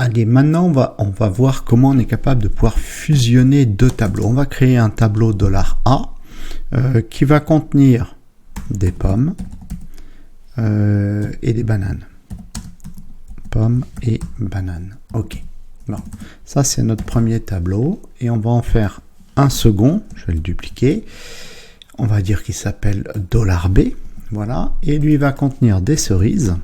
Allez, maintenant on va voir comment on est capable de pouvoir fusionner deux tableaux. On va créer un tableau $A qui va contenir des pommes et des bananes. Pommes et bananes. Ok. Bon, ça c'est notre premier tableau et on va en faire un second. Je vais le dupliquer. On va dire qu'il s'appelle $B. Voilà. Et lui va contenir des cerises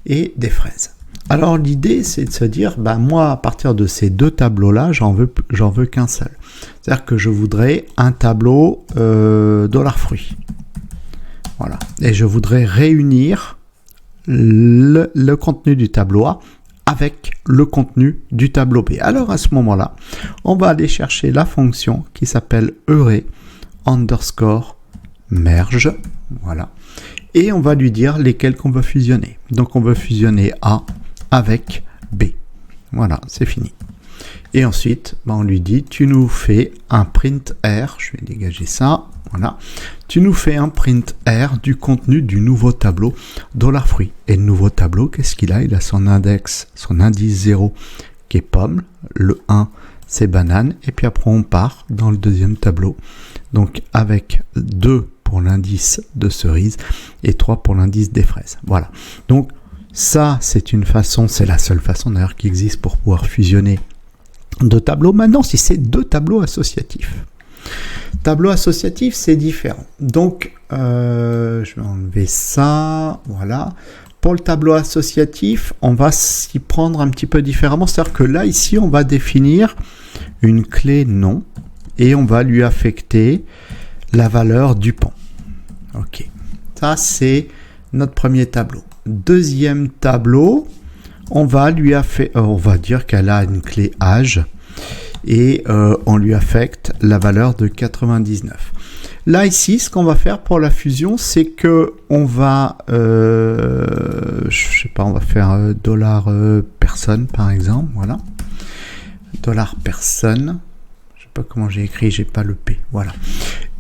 et des fraises. Alors l'idée c'est de se dire, moi à partir de ces deux tableaux là, j'en veux qu'un seul. C'est-à-dire que je voudrais un tableau $fruits. Voilà. Et je voudrais réunir le contenu du tableau A avec le contenu du tableau B. Alors à ce moment-là, on va aller chercher la fonction qui s'appelle array_merge. Voilà. Et on va lui dire lesquels qu'on veut fusionner. Donc on veut fusionner A avec B. Voilà, c'est fini. Et ensuite, on lui dit, tu nous fais un print R, je vais dégager ça, voilà. Tu nous fais un print R du contenu du nouveau tableau $fruits. Et le nouveau tableau, qu'est-ce qu'il a? Il a son index, son indice 0 qui est pomme, le 1 c'est banane, et puis après on part dans le deuxième tableau. Donc avec 2 pour l'indice de cerise et 3 pour l'indice des fraises. Voilà. Donc ça, c'est une façon, c'est la seule façon d'ailleurs qui existe pour pouvoir fusionner deux tableaux. Maintenant, si c'est deux tableaux associatifs. Tableau associatif, c'est différent. Donc, je vais enlever ça. Voilà. Pour le tableau associatif, on va s'y prendre un petit peu différemment. C'est-à-dire que là, ici, on va définir une clé nom et on va lui affecter la valeur du pont. Ok. Ça, c'est notre premier tableau. Deuxième tableau, on va dire qu'elle a une clé âge et on lui affecte la valeur de 99. Là ici, ce qu'on va faire pour la fusion, c'est que on va, on va faire $personne par exemple, voilà, $personne. Je sais pas comment j'ai écrit, j'ai pas le P, voilà.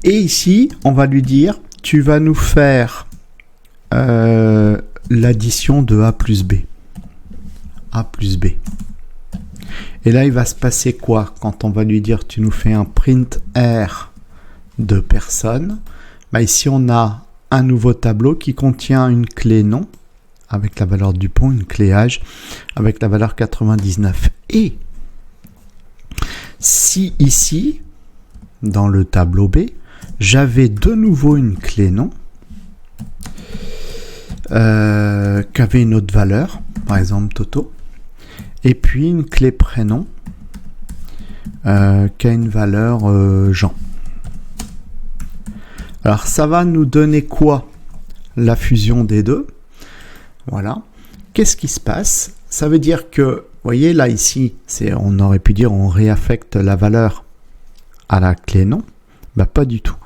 Et ici, on va lui dire, tu vas nous faire l'addition de A plus B. A plus B. Et là, il va se passer quoi quand on va lui dire tu nous fais un print R de personne? Ici, on a un nouveau tableau qui contient une clé nom avec la valeur du pont, une clé âge avec la valeur 99. Et si ici, dans le tableau B, j'avais de nouveau une clé nom qui avait une autre valeur, par exemple Toto, et puis une clé prénom qui a une valeur Jean. Alors ça va nous donner quoi? La fusion des deux. Voilà. Qu'est-ce qui se passe? Ça veut dire que, vous voyez là ici, on aurait pu dire on réaffecte la valeur à la clé nom. Pas du tout.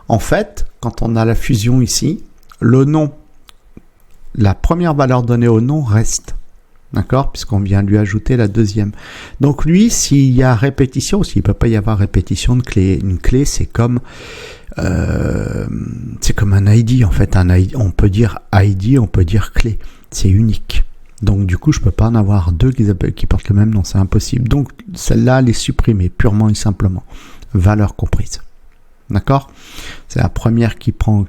En fait, quand on a la fusion ici, le nom, la première valeur donnée au nom reste. D'accord? Puisqu'on vient lui ajouter la deuxième. Donc lui, s'il y a répétition, s'il ne peut pas y avoir répétition de clé, une clé, c'est comme un ID en fait. Un ID, on peut dire ID, on peut dire clé. C'est unique. Donc du coup, je ne peux pas en avoir deux qui portent le même nom, c'est impossible. Donc celle-là, elle est supprimée, purement et simplement. Valeur comprise. D'accord? C'est la première qui prend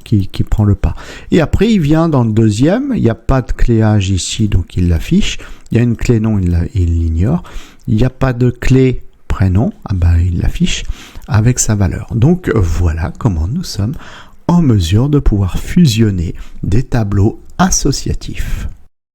le pas. Et après, il vient dans le deuxième. Il n'y a pas de clé âge ici, donc il l'affiche. Il y a une clé nom, il l'ignore. Il n'y a pas de clé prénom, il l'affiche avec sa valeur. Donc voilà comment nous sommes en mesure de pouvoir fusionner des tableaux associatifs.